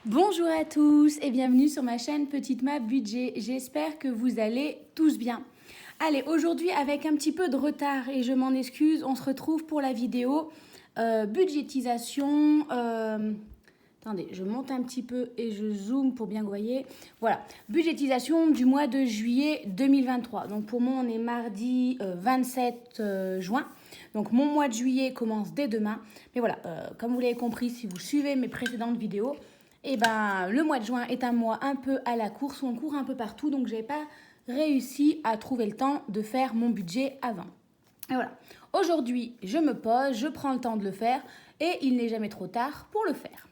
Bonjour à tous et bienvenue sur ma chaîne Petite Map Budget. J'espère que vous allez tous bien. Allez, aujourd'hui avec un petit peu de retard et je m'en excuse, on se retrouve pour la vidéo budgétisation. Attendez, je monte un petit peu et je zoome pour bien que vous voyez. Voilà, budgétisation du mois de juillet 2023. Donc pour moi, on est mardi 27 juin. Donc mon mois de juillet commence dès demain. Mais voilà, comme vous l'avez compris, si vous suivez mes précédentes vidéos, et ben, le mois de juin est un mois un peu à la course, où on court un peu partout, donc je n'ai pas réussi à trouver le temps de faire mon budget avant. Et voilà, aujourd'hui, je me pose, je prends le temps de le faire, et il n'est jamais trop tard pour le faire.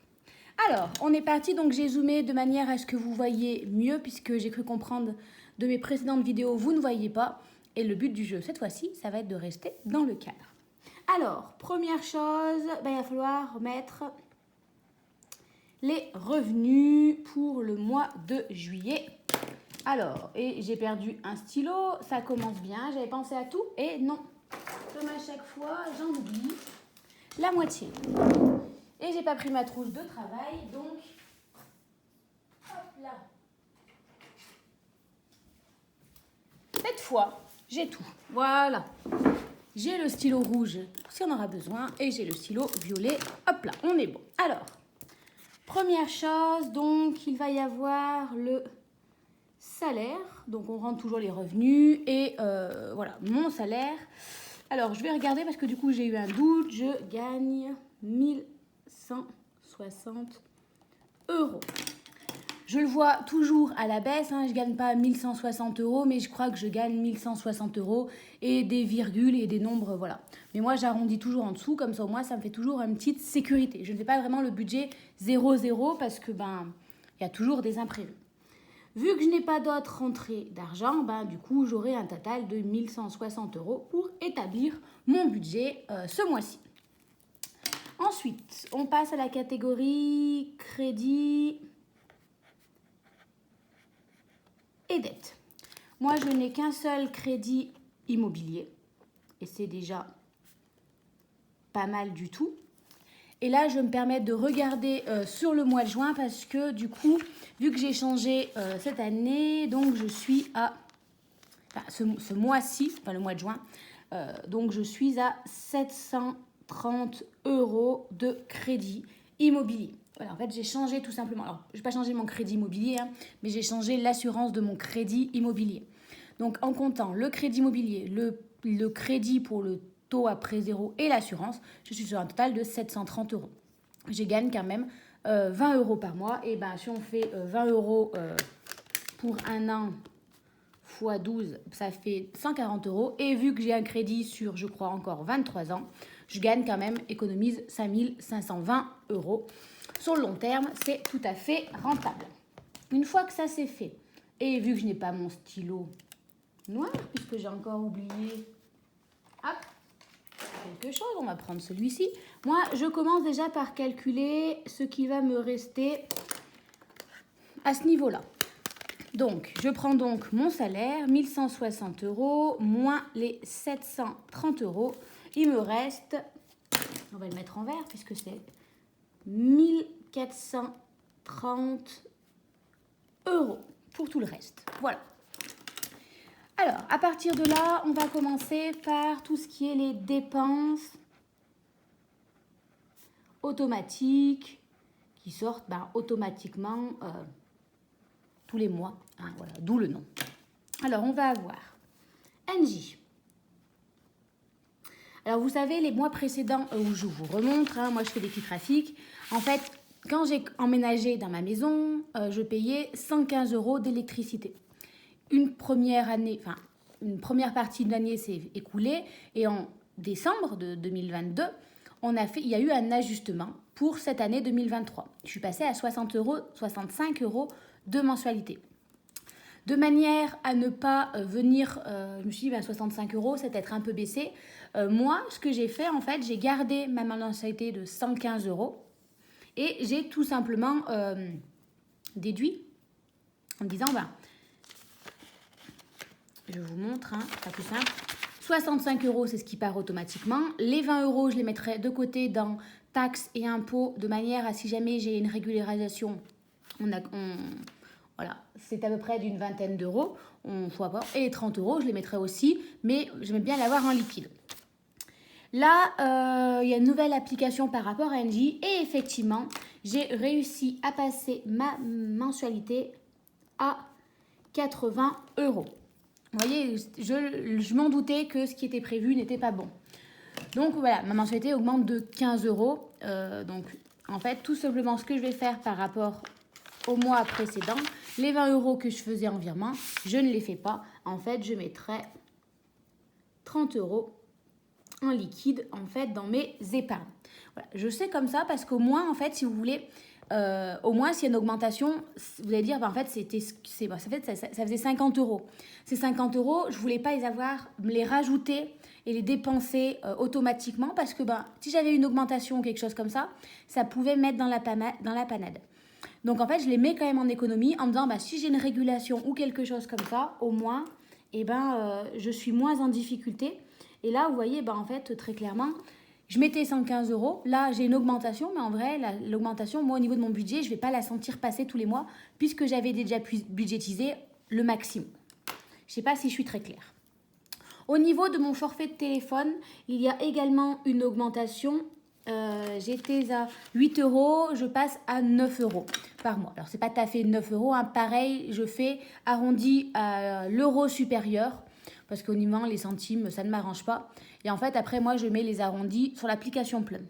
Alors, on est parti, donc j'ai zoomé de manière à ce que vous voyez mieux, puisque j'ai cru comprendre de mes précédentes vidéos, vous ne voyez pas, et le but du jeu, cette fois-ci, ça va être de rester dans le cadre. Alors, première chose, il va falloir mettre les revenus pour le mois de juillet. Alors, et j'ai perdu un stylo, ça commence bien, j'avais pensé à tout, et non, comme à chaque fois, j'en oublie la moitié. Et j'ai pas pris ma trousse de travail, donc, hop là. Cette fois, j'ai tout, voilà. J'ai le stylo rouge, si on aura besoin, et j'ai le stylo violet, hop là, on est bon. Alors, première chose, donc, il va y avoir le salaire. Donc, on rentre toujours les revenus. Et voilà, mon salaire. Alors, je vais regarder parce que du coup, j'ai eu un doute. Je gagne 1160 euros. Je le vois toujours à la baisse. Je ne gagne pas 1160 euros, mais je crois que je gagne 1160 euros et des virgules et des nombres, voilà. Mais moi, j'arrondis toujours en dessous, comme ça, au moins, ça me fait toujours une petite sécurité. Je ne fais pas vraiment le budget 0-0 parce que, il y a toujours des imprévus. Vu que je n'ai pas d'autres rentrées d'argent, du coup, j'aurai un total de 1160 euros pour établir mon budget ce mois-ci. Ensuite, on passe à la catégorie crédit et dette. Moi, je n'ai qu'un seul crédit immobilier et c'est déjà pas mal du tout. Et là, je me permets de regarder sur le mois de juin parce que du coup, vu que j'ai changé cette année, donc je suis à, ce mois-ci, le mois de juin, donc je suis à 730 euros de crédit immobilier. Voilà, en fait, j'ai changé tout simplement. Alors, je n'ai pas changé mon crédit immobilier, mais j'ai changé l'assurance de mon crédit immobilier. Donc, en comptant le crédit immobilier, le crédit pour le taux après zéro et l'assurance, je suis sur un total de 730 euros. Je gagne quand même 20 euros par mois. Et si on fait 20 euros pour un an x 12, ça fait 140 euros. Et vu que j'ai un crédit sur, je crois, encore 23 ans, je gagne quand même, économise 5520 euros. Sur le long terme, c'est tout à fait rentable. Une fois que ça c'est fait, et vu que je n'ai pas mon stylo noir, puisque j'ai encore oublié quelque chose, on va prendre celui-ci. Moi, je commence déjà par calculer ce qui va me rester à ce niveau-là. Donc, je prends donc mon salaire, 1160 euros, moins les 730 euros. Il me reste, on va le mettre en vert, puisque c'est 1430 euros pour tout le reste. Voilà. Alors, à partir de là, on va commencer par tout ce qui est les dépenses automatiques qui sortent automatiquement tous les mois. Voilà, d'où le nom. Alors, on va avoir NJ. Alors, vous savez, les mois précédents où je vous remontre, moi je fais des petits trafics. En fait, quand j'ai emménagé dans ma maison, je payais 115 euros d'électricité. Une première partie de l'année s'est écoulée et en décembre de 2022, il y a eu un ajustement pour cette année 2023. Je suis passée à 65 euros de mensualité. De manière à ne pas venir, je me suis dit 65 euros, c'est peut-être un peu baissé. Moi, ce que j'ai fait, en fait, j'ai gardé ma mensualité de 115 euros et j'ai tout simplement déduit en me disant, je vous montre, c'est plus simple. 65 euros, c'est ce qui part automatiquement. Les 20 euros, je les mettrai de côté dans taxes et impôts de manière à si jamais j'ai une régularisation, Voilà, c'est à peu près d'une vingtaine d'euros. Et les 30 euros, je les mettrai aussi, mais j'aime bien l'avoir en liquide. Là, il y a une nouvelle application par rapport à Engie et effectivement, j'ai réussi à passer ma mensualité à 80 euros. Vous voyez, je m'en doutais que ce qui était prévu n'était pas bon. Donc voilà, ma mensualité augmente de 15 euros. Donc en fait, tout simplement ce que je vais faire par rapport au mois précédent, les 20 euros que je faisais en virement, je ne les fais pas. En fait, je mettrai 30 euros en liquide en fait dans mes épargnes. Voilà, je sais comme ça parce qu'au moins en fait si vous voulez au moins s'il y a une augmentation vous allez dire en fait ça faisait 50 euros. Ces 50 euros je voulais pas me les rajouter et les dépenser automatiquement parce que si j'avais une augmentation ou quelque chose comme ça pouvait mettre dans la panade. Donc en fait je les mets quand même en économie en me disant si j'ai une régulation ou quelque chose comme ça au moins je suis moins en difficulté. Et là, vous voyez, en fait, très clairement, je mettais 115 euros. Là, j'ai une augmentation, mais en vrai, l'augmentation, moi, au niveau de mon budget, je ne vais pas la sentir passer tous les mois puisque j'avais déjà budgétisé le maximum. Je ne sais pas si je suis très claire. Au niveau de mon forfait de téléphone, il y a également une augmentation. J'étais à 8 euros, je passe à 9 euros par mois. Alors, ce n'est pas tout à fait 9 euros. Pareil, je fais arrondi à l'euro supérieur. Parce qu'au niveau les centimes, ça ne m'arrange pas. Et en fait, après, moi, je mets les arrondis sur l'application Plum.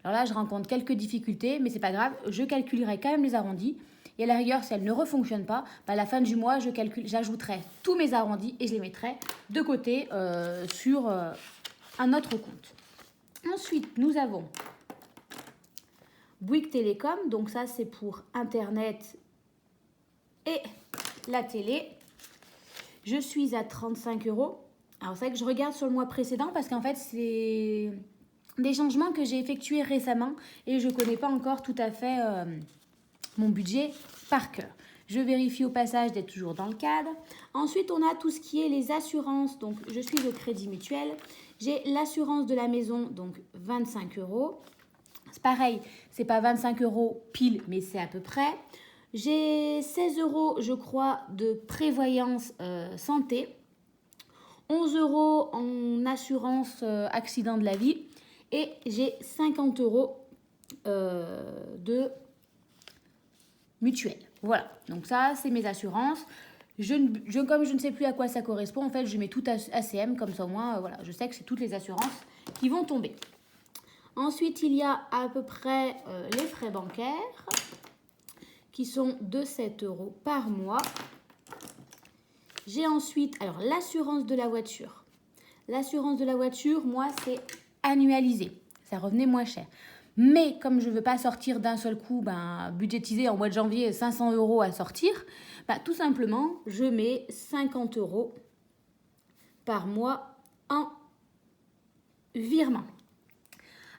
Alors là, je rencontre quelques difficultés, mais c'est pas grave. Je calculerai quand même les arrondis. Et à la rigueur, si elle ne refonctionne pas, à la fin du mois, j'ajouterai tous mes arrondis et je les mettrai de côté sur un autre compte. Ensuite, nous avons Bouygues Télécom. Donc ça, c'est pour Internet et la télé. Je suis à 35 euros. Alors, c'est vrai que je regarde sur le mois précédent parce qu'en fait, c'est des changements que j'ai effectués récemment et je ne connais pas encore tout à fait mon budget par cœur. Je vérifie au passage d'être toujours dans le cadre. Ensuite, on a tout ce qui est les assurances. Donc, je suis au Crédit Mutuel. J'ai l'assurance de la maison, donc 25 euros. C'est pareil, c'est pas 25 euros pile, mais c'est à peu près. J'ai 16 euros, je crois, de prévoyance santé, 11 euros en assurance accident de la vie et j'ai 50 euros de mutuelle. Voilà, donc ça, c'est mes assurances. Comme je ne sais plus à quoi ça correspond, en fait, je mets tout ACM, comme ça au moins, voilà, je sais que c'est toutes les assurances qui vont tomber. Ensuite, il y a à peu près les frais bancaires qui sont de 7 euros par mois. J'ai ensuite, alors l'assurance de la voiture. L'assurance de la voiture, moi, c'est annualisé. Ça revenait moins cher. Mais comme je ne veux pas sortir d'un seul coup, budgétiser en mois de janvier 500 euros à sortir, tout simplement, je mets 50 euros par mois en virement.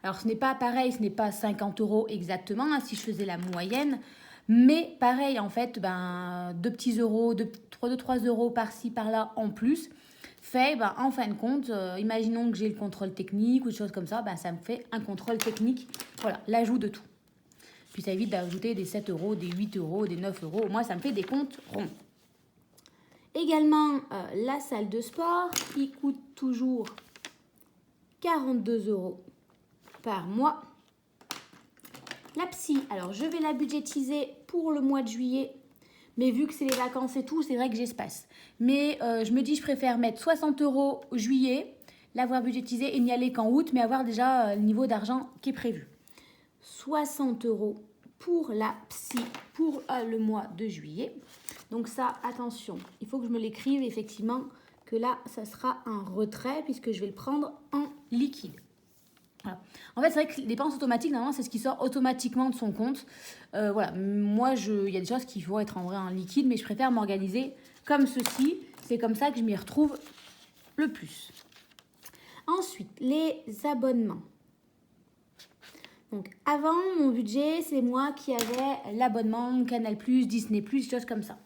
Alors, ce n'est pas pareil, ce n'est pas 50 euros exactement, si je faisais la moyenne. Mais pareil, en fait, 2 petits euros, 3 euros par-ci, par-là en plus, fait, en fin de compte, imaginons que j'ai le contrôle technique ou des choses comme ça, ça me fait un contrôle technique. Voilà, l'ajout de tout. Puis ça évite d'ajouter des 7 euros, des 8 euros, des 9 euros. Moi, ça me fait des comptes ronds. Également, la salle de sport qui coûte toujours 42 euros par mois. La psy, alors je vais la budgétiser pour le mois de juillet, mais vu que c'est les vacances et tout, c'est vrai que j'espace. Mais je me dis, je préfère mettre 60 euros juillet, l'avoir budgétisé et n'y aller qu'en août, mais avoir déjà le niveau d'argent qui est prévu. 60 euros pour la psy pour le mois de juillet. Donc ça, attention, il faut que je me l'écrive effectivement, que là, ça sera un retrait puisque je vais le prendre en liquide. Voilà. En fait, c'est vrai que les dépenses automatiques, normalement, c'est ce qui sort automatiquement de son compte. Voilà. Moi, il y a des choses qui vont être en vrai en liquide, mais je préfère m'organiser comme ceci. C'est comme ça que je m'y retrouve le plus. Ensuite, les abonnements. Donc, avant, mon budget, c'est moi qui avais l'abonnement Canal+, Disney+, des choses comme ça.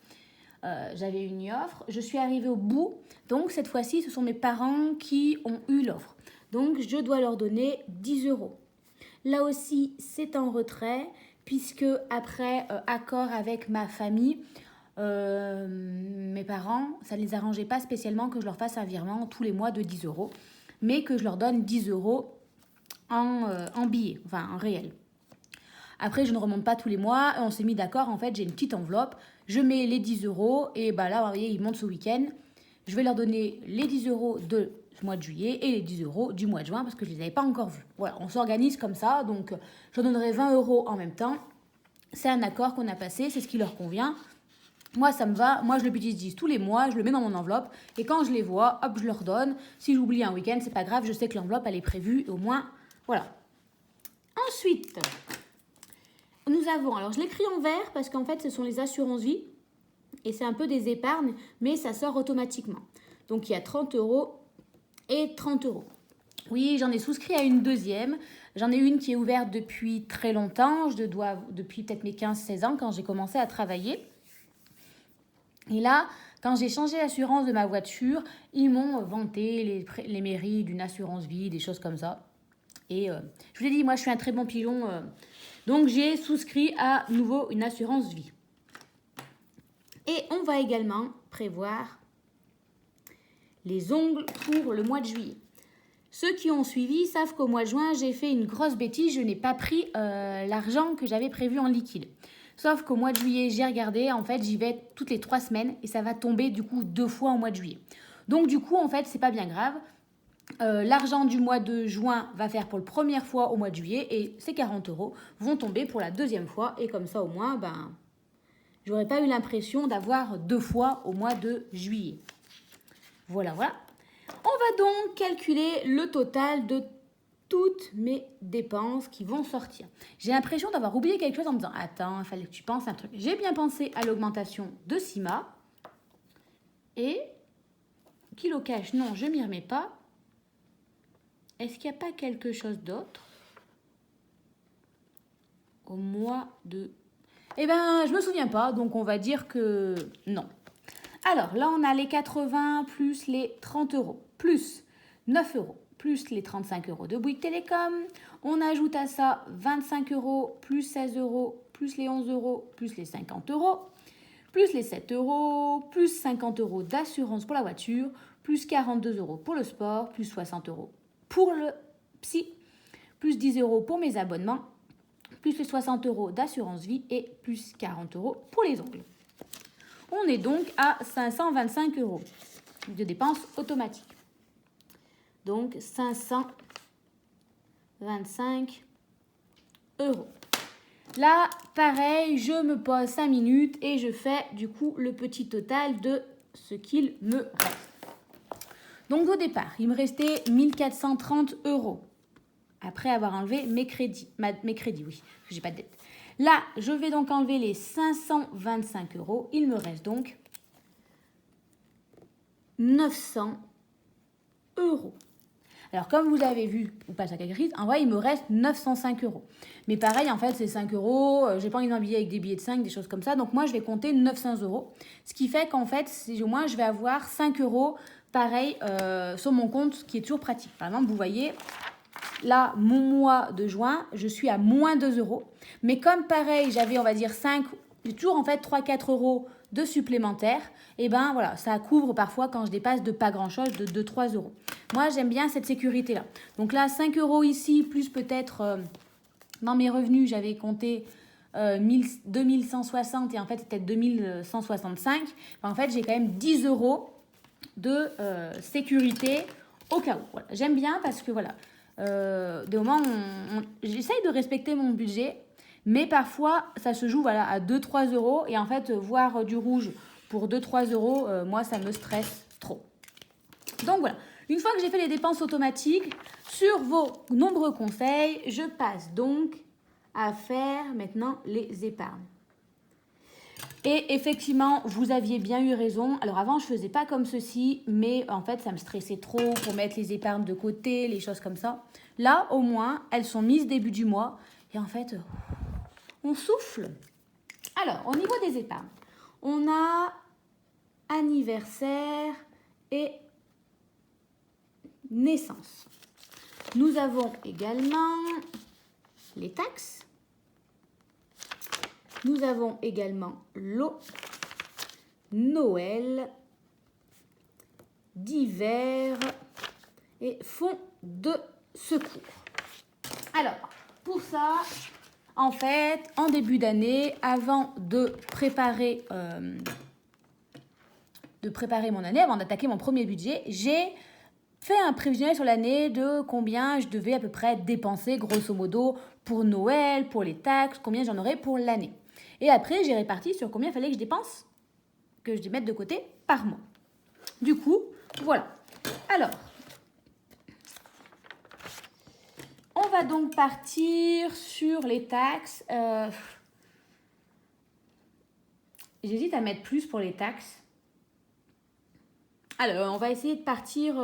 J'avais une offre. Je suis arrivée au bout. Donc, cette fois-ci, ce sont mes parents qui ont eu l'offre. Donc, je dois leur donner 10 euros. Là aussi, c'est en retrait puisque après accord avec ma famille, mes parents, ça ne les arrangeait pas spécialement que je leur fasse un virement tous les mois de 10 euros, mais que je leur donne 10 euros en billets, enfin en réel. Après, je ne remonte pas tous les mois. On s'est mis d'accord. En fait, j'ai une petite enveloppe. Je mets les 10 euros. Et bah là, vous voyez, ils montent ce week-end. Je vais leur donner les 10 euros du mois de juillet et les 10 euros du mois de juin parce que je ne les avais pas encore vus. Voilà, on s'organise comme ça. Donc, je donnerai 20 euros en même temps. C'est un accord qu'on a passé. C'est ce qui leur convient. Moi, ça me va. Moi, je le utilise tous les mois. Je le mets dans mon enveloppe. Et quand je les vois, hop, je leur donne. Si j'oublie un week-end, c'est pas grave. Je sais que l'enveloppe, elle est prévue. Au moins, voilà. Ensuite, nous avons, alors je l'écris en vert parce qu'en fait ce sont les assurances vie et c'est un peu des épargnes, mais ça sort automatiquement. Donc il y a 30 euros et 30 euros. Oui, j'en ai souscrit à une deuxième. J'en ai une qui est ouverte depuis très longtemps. Je dois depuis peut-être mes 15-16 ans quand j'ai commencé à travailler. Et là, quand j'ai changé l'assurance de ma voiture, ils m'ont vanté les mérites d'une assurance vie, des choses comme ça. Et je vous ai dit, moi je suis un très bon pilon. Donc j'ai souscrit à nouveau une assurance vie. Et on va également prévoir les ongles pour le mois de juillet. Ceux qui ont suivi savent qu'au mois de juin, j'ai fait une grosse bêtise. Je n'ai pas pris l'argent que j'avais prévu en liquide. Sauf qu'au mois de juillet, j'ai regardé. En fait, j'y vais toutes les 3 semaines et ça va tomber du coup 2 fois au mois de juillet. Donc du coup, en fait, c'est pas bien grave. L'argent du mois de juin va faire pour la première fois au mois de juillet et ces 40 euros vont tomber pour la deuxième fois et comme ça au moins j'aurais pas eu l'impression d'avoir 2 fois au mois de juillet. Voilà. On va donc calculer le total de toutes mes dépenses qui vont sortir. J'ai l'impression d'avoir oublié quelque chose en me disant attends, il fallait que tu penses à un truc. J'ai bien pensé à l'augmentation de CIMA et Kilo Cash, non, je m'y remets pas. Est-ce qu'il n'y a pas quelque chose d'autre au mois de... Eh bien, je ne me souviens pas, donc on va dire que non. Alors, là, on a les 80 plus les 30 euros, plus 9 euros, plus les 35 euros de Bouygues Télécom. On ajoute à ça 25 euros, plus 16 euros, plus les 11 euros, plus les 50 euros, plus les 7 euros, plus 50 euros d'assurance pour la voiture, plus 42 euros pour le sport, plus 60 euros pour le psy, plus 10 euros pour mes abonnements, plus les 60 euros d'assurance vie et plus 40 euros pour les ongles. On est donc à 525 euros de dépenses automatiques. Donc 525 euros. Là, pareil, je me pose 5 minutes et je fais du coup le petit total de ce qu'il me reste. Donc au départ, il me restait 1430 euros. Après avoir enlevé mes crédits. Mes crédits, oui, j'ai pas de dette. Là, je vais donc enlever les 525 euros. Il me reste donc 900 euros. Alors, comme vous avez vu, ou pas sa calculatrice, en vrai, il me reste 905 euros. Mais pareil, en fait, c'est 5 euros. J'ai pas envie d'en billets avec des billets de 5, des choses comme ça. Donc, moi, je vais compter 900 euros. Ce qui fait qu'en fait, au moins, je vais avoir 5 euros, pareil, sur mon compte, qui est toujours pratique. Par exemple, vous voyez... Là, mon mois de juin, je suis à moins 2 euros. Mais comme pareil, j'avais, on va dire, 5, j'ai toujours en fait 3-4 euros de supplémentaires. Et ben voilà, ça couvre parfois quand je dépasse de pas grand-chose, de 2-3 euros. Moi, j'aime bien cette sécurité-là. Donc là, 5 euros ici, plus peut-être dans mes revenus, j'avais compté 2160 et en fait, c'était 2165. En fait, j'ai quand même 10 euros de sécurité au cas où. Voilà. J'aime bien parce que voilà... des moments j'essaye de respecter mon budget, mais parfois ça se joue voilà, à 2-3 euros et en fait voir du rouge pour 2-3 euros, moi ça me stresse trop. Donc voilà, une fois que j'ai fait les dépenses automatiques, sur vos nombreux conseils, je passe donc à faire maintenant les épargnes. Et effectivement, vous aviez bien eu raison. Alors avant, je ne faisais pas comme ceci, mais en fait, ça me stressait trop pour mettre les épargnes de côté, les choses comme ça. Là, au moins, elles sont mises début du mois. Et en fait, on souffle. Alors, au niveau des épargnes, on a anniversaire et naissance. Nous avons également les taxes. Nous avons également l'eau, Noël, divers et fonds de secours. Alors, pour ça, en fait, en début d'année, avant de préparer mon année, avant d'attaquer mon premier budget, j'ai fait un prévisionnel sur l'année de combien je devais à peu près dépenser, grosso modo, pour Noël, pour les taxes, combien j'en aurais pour l'année. Et après, j'ai réparti sur combien il fallait que je dépense, que je mette de côté par mois. Du coup, voilà. Alors, on va donc partir sur les taxes. J'hésite à mettre plus pour les taxes. Alors, on va essayer de partir...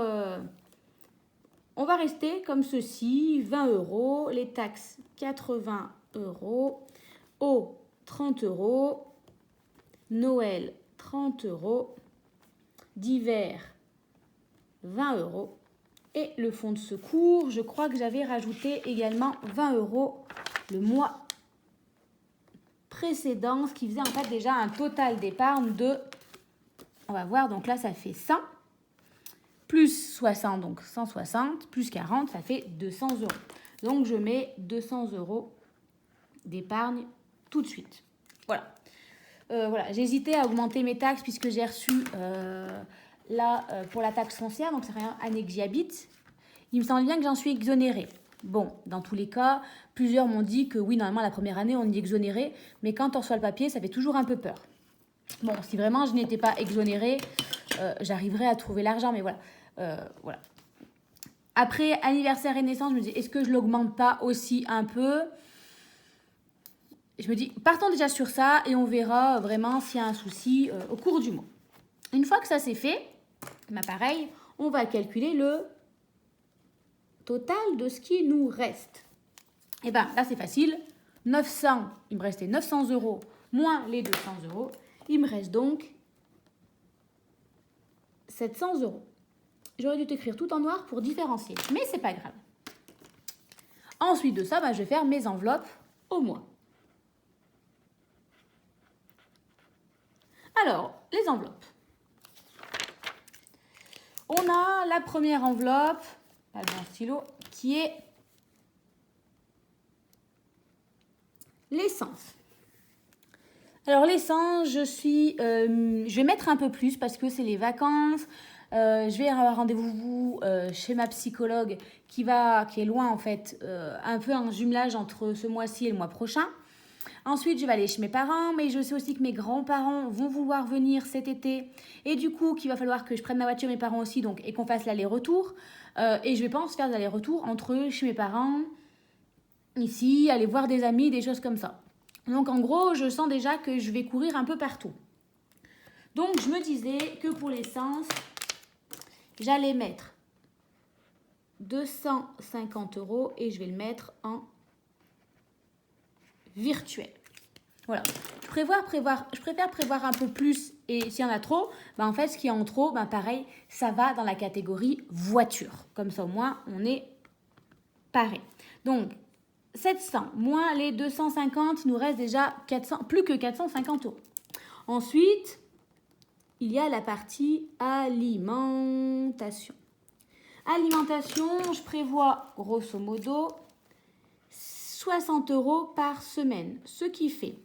on va rester comme ceci, 20 €, les taxes 80 €, eau 30 €, Noël 30 €, divers 20 € et le fonds de secours, je crois que j'avais rajouté également 20 € le mois précédent, ce qui faisait en fait déjà un total d'épargne de, on va voir, donc là ça fait 100, plus 60, donc 160, plus 40, ça fait 200 €. Donc je mets 200 € d'épargne tout de suite. Voilà. Voilà. J'ai hésité à augmenter mes taxes puisque j'ai reçu pour la taxe foncière, donc c'est rien, année que j'y habite. Il me semble bien que j'en suis exonérée. Bon, dans tous les cas, plusieurs m'ont dit que oui, normalement la première année on y est exonéré, mais quand on reçoit le papier, ça fait toujours un peu peur. Bon, si vraiment je n'étais pas exonérée, j'arriverais à trouver l'argent, mais voilà. Voilà. Après anniversaire et naissance, je me dis, est-ce que je l'augmente pas aussi un peu? Je me dis, partons déjà sur ça et on verra vraiment s'il y a un souci au cours du mois. Une fois que ça c'est fait, pareil, on va calculer le total de ce qui nous reste. Et bien là c'est facile, 900, il me restait 900 € moins les 200 €, il me reste donc 700 €. J'aurais dû t'écrire tout en noir pour différencier, mais c'est pas grave. Ensuite de ça, je vais faire mes enveloppes au mois. Alors, les enveloppes. On a la première enveloppe, avec un stylo, qui est l'essence. Alors l'essence, je vais mettre un peu plus parce que c'est les vacances. Je vais avoir rendez-vous chez ma psychologue qui est loin en fait, un peu un jumelage entre ce mois-ci et le mois prochain. Ensuite, je vais aller chez mes parents, mais je sais aussi que mes grands-parents vont vouloir venir cet été. Et du coup, qu'il va falloir que je prenne ma voiture, mes parents aussi, donc, et qu'on fasse l'aller-retour. Et je pense faire l'aller-retour entre chez mes parents, ici, aller voir des amis, des choses comme ça. Donc, en gros, je sens déjà que je vais courir un peu partout. Donc, je me disais que pour l'essence, j'allais mettre 250 € et je vais le mettre en virtuel. Voilà. Je préfère prévoir un peu plus et s'il y en a trop, en fait, ce qui est en trop, pareil, ça va dans la catégorie voiture. Comme ça, au moins, on est pareil. Donc, 700 moins les 250, il nous reste déjà plus que 450 €. Ensuite, il y a la partie alimentation. Alimentation, je prévois grosso modo 60 € par semaine, ce qui fait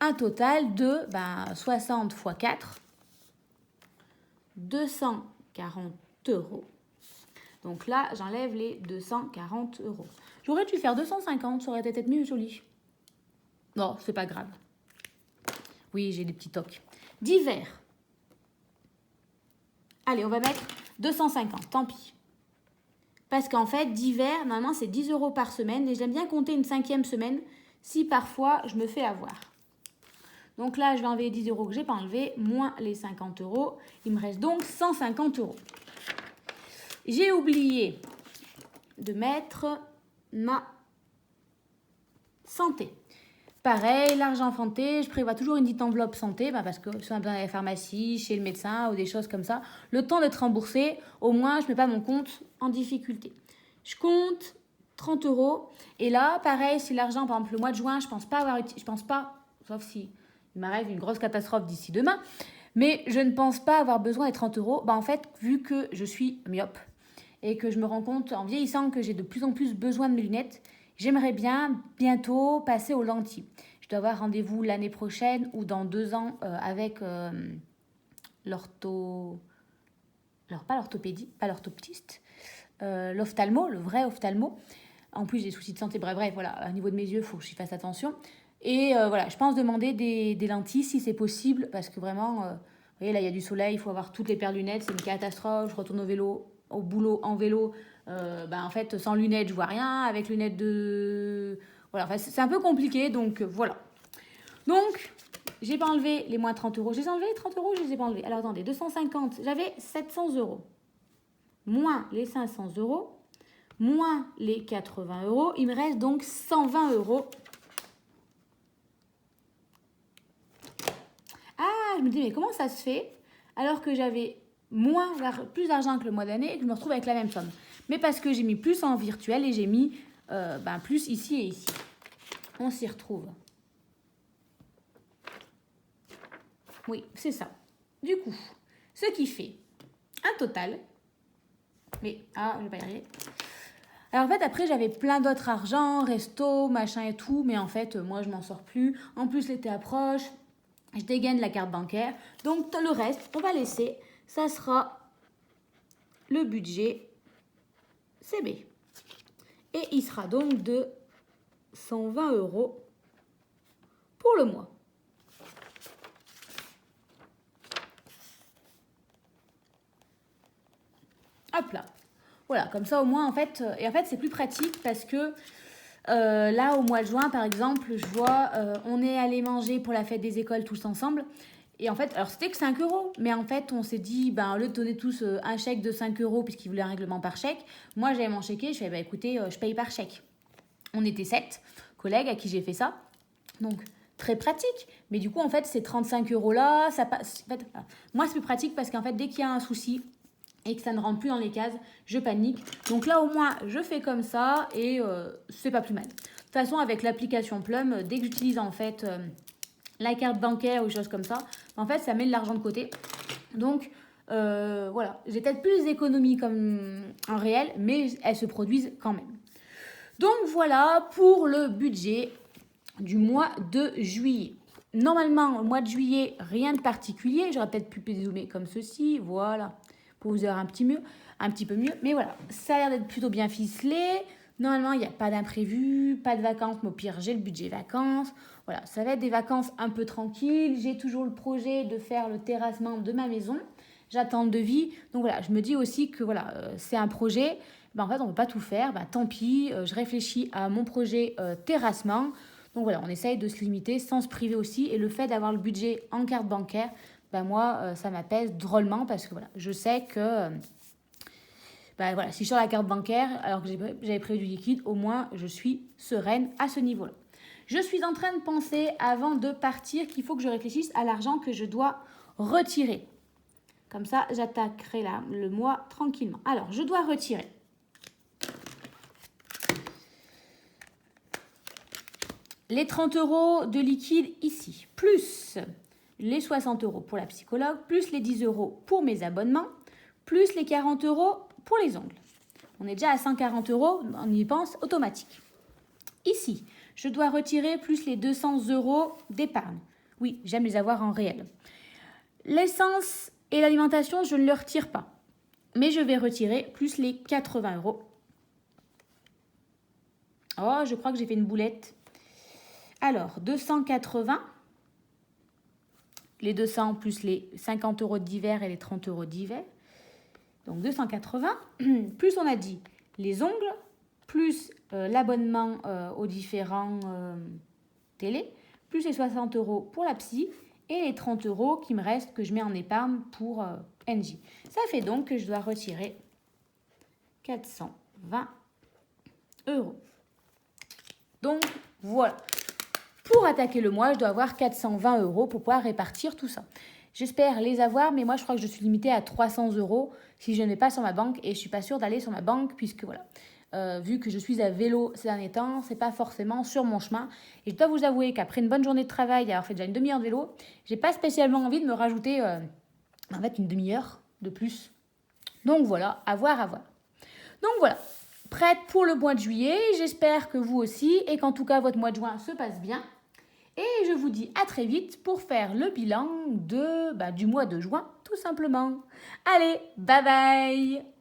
un total de 60 x 4, 240 €. Donc là, j'enlève les 240 €. J'aurais dû faire 250, ça aurait été peut-être mieux joli. Non, c'est pas grave. Oui, j'ai des petits tocs. Divers. Allez, on va mettre 250, tant pis. Parce qu'en fait, divers, normalement, c'est 10 € par semaine. Et j'aime bien compter une 5e semaine si parfois je me fais avoir. Donc là, je vais enlever les 10 € que je n'ai pas enlevés, moins les 50 €. Il me reste donc 150 €. J'ai oublié de mettre ma santé. Pareil, l'argent santé, je prévois toujours une petite enveloppe santé, parce que si on a besoin d'aller à la pharmacie, chez le médecin ou des choses comme ça, le temps d'être remboursé, au moins je ne mets pas mon compte en difficulté. Je compte 30 €. Et là, pareil, si l'argent, par exemple le mois de juin, je pense pas, sauf si il m'arrive une grosse catastrophe d'ici demain. Mais je ne pense pas avoir besoin des 30 euros. En fait, vu que je suis myope et que je me rends compte en vieillissant que j'ai de plus en plus besoin de mes lunettes, j'aimerais bien bientôt passer aux lentilles. Je dois avoir rendez-vous l'année prochaine ou dans 2 ans avec l'ortho... Alors, pas l'orthopédie, pas l'orthoptiste, l'ophtalmo, le vrai ophtalmo. En plus, j'ai des soucis de santé. Bref, voilà, au niveau de mes yeux, il faut que j'y fasse attention. Et voilà, je pense demander des lentilles si c'est possible, parce que vraiment, vous voyez, là, il y a du soleil, il faut avoir toutes les paires de lunettes, c'est une catastrophe. Je retourne au boulot en vélo. En fait, sans lunettes, je vois rien. Avec lunettes de... Voilà, enfin, c'est un peu compliqué, donc voilà. Donc, j'ai pas enlevé les moins 30 euros. Je les ai enlevés, les 30 euros, je les ai pas enlevés. Alors, attendez, 250, j'avais 700 euros. Moins les 500 euros, moins les 80 euros. Il me reste donc 120 euros. Ah, je me dis, mais comment ça se fait alors que j'avais plus d'argent que le mois d'année et que je me retrouve avec la même somme? Mais parce que j'ai mis plus en virtuel et j'ai mis plus ici et ici. On s'y retrouve. Oui, c'est ça. Du coup, ce qui fait un total. Mais, je vais pas y arriver. Alors en fait, après, j'avais plein d'autres argent, resto, machin et tout. Mais en fait, moi, je m'en sors plus. En plus, l'été approche. Je dégaine la carte bancaire. Donc, le reste, on va laisser. Ça sera le budget CB. Et il sera donc de 120 euros pour le mois. Hop là. Voilà, comme ça au moins en fait, et en fait c'est plus pratique parce que là au mois de juin par exemple, je vois, on est allé manger pour la fête des écoles tous ensemble. Et en fait, alors c'était que 5 euros, mais en fait on s'est dit, au lieu de donner tous un chèque de 5 euros puisqu'ils voulaient un règlement par chèque, moi j'avais mon chéquier, je fais écoutez, je paye par chèque. On était 7 collègues à qui j'ai fait ça, donc très pratique. Mais du coup en fait ces 35 euros là, ça passe. En fait, moi c'est plus pratique parce qu'en fait dès qu'il y a un souci, et que ça ne rentre plus dans les cases, je panique. Donc là, au moins, je fais comme ça et c'est pas plus mal. De toute façon, avec l'application Plum, dès que j'utilise en fait la carte bancaire ou des choses comme ça, en fait, ça met de l'argent de côté. Donc, voilà. J'ai peut-être plus d'économies comme en réel, mais elles se produisent quand même. Donc, voilà pour le budget du mois de juillet. Normalement, au mois de juillet, rien de particulier. J'aurais peut-être pu dézoomer comme ceci. Voilà. Pour vous avoir un petit peu mieux. Mais voilà, ça a l'air d'être plutôt bien ficelé. Normalement, il n'y a pas d'imprévu, pas de vacances, mais au pire, j'ai le budget vacances. Voilà, ça va être des vacances un peu tranquilles. J'ai toujours le projet de faire le terrassement de ma maison. J'attends le devis. Donc voilà, je me dis aussi que voilà, c'est un projet. En fait, on ne peut pas tout faire. Tant pis, je réfléchis à mon projet terrassement. Donc voilà, on essaye de se limiter sans se priver aussi. Et le fait d'avoir le budget en carte bancaire, moi, ça m'apaise drôlement parce que voilà, je sais que voilà, si je sors la carte bancaire alors que j'avais prévu du liquide, au moins je suis sereine à ce niveau-là. Je suis en train de penser avant de partir qu'il faut que je réfléchisse à l'argent que je dois retirer. Comme ça, j'attaquerai là le mois tranquillement. Alors, je dois retirer les 30 euros de liquide ici, plus les 60 euros pour la psychologue, plus les 10 euros pour mes abonnements, plus les 40 euros pour les ongles. On est déjà à 140 euros, on y pense, automatique. Ici, je dois retirer plus les 200 euros d'épargne. Oui, j'aime les avoir en réel. L'essence et l'alimentation, je ne le retire pas. Mais je vais retirer plus les 80 euros. Oh, je crois que j'ai fait une boulette. Alors, 280. Les 200 plus les 50 euros d'hiver et les 30 euros d'hiver. Donc 280. Plus on a dit les ongles, plus l'abonnement aux différents télé, plus les 60 euros pour la psy et les 30 euros qui me restent que je mets en épargne pour NJ. Ça fait donc que je dois retirer 420 euros. Donc voilà. Pour attaquer le mois, je dois avoir 420 euros pour pouvoir répartir tout ça. J'espère les avoir, mais moi, je crois que je suis limitée à 300 euros si je ne vais pas sur ma banque. Et je ne suis pas sûre d'aller sur ma banque puisque voilà. vu que je suis à vélo ces derniers temps, c'est pas forcément sur mon chemin. Et je dois vous avouer qu'après une bonne journée de travail, avoir fait déjà une demi-heure de vélo, j'ai pas spécialement envie de me rajouter en fait une demi-heure de plus. Donc voilà, à voir, à voir. Donc voilà, prête pour le mois de juillet, j'espère que vous aussi et qu'en tout cas votre mois de juin se passe bien. Et je vous dis à très vite pour faire le bilan du mois de juin, tout simplement. Allez, bye bye!